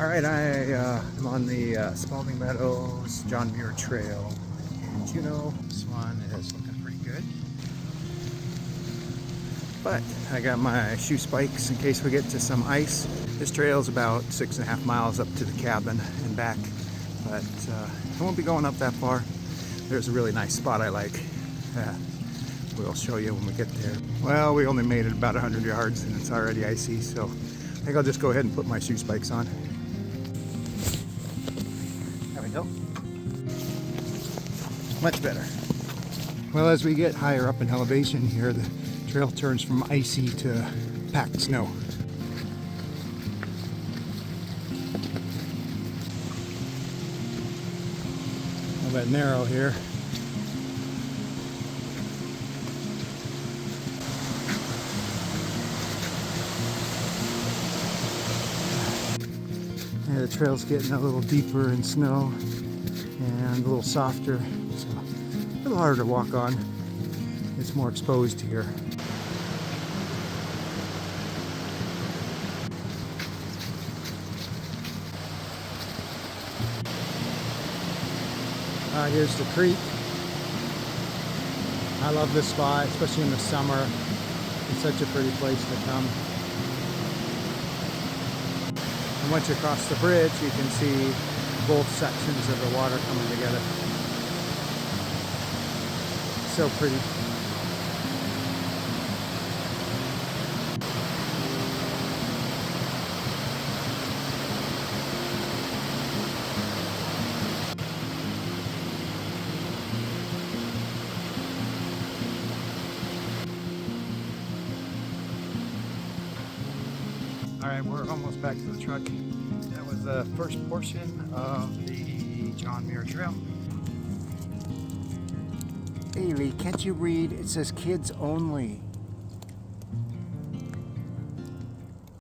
Alright, I'm on the Spalding Meadows John Muir Trail in Juneau. This one is looking pretty good. But I got my shoe spikes in case we get to some ice. This trail is about 6.5 miles up to the cabin and back, but I won't be going up that far. There's a really nice spot I like. We'll show you when we get there. Well, we only made it about 100 yards and it's already icy, so I think I'll just go ahead and put my shoe spikes on. There we go. Much better. Well, as we get higher up in elevation here, the trail turns from icy to packed snow. A little bit narrow here. Yeah, the trail's getting a little deeper in snow and a little softer, so a little harder to walk on. It's more exposed here. Here's the creek. I love this spot, especially in the summer. It's such a pretty place to come. And once you cross the bridge, you can see both sections of the water coming together. So pretty. Alright, we're almost back to the truck. That was the first portion of the John Muir Trail. Hey Lee, can't you read? It says kids only.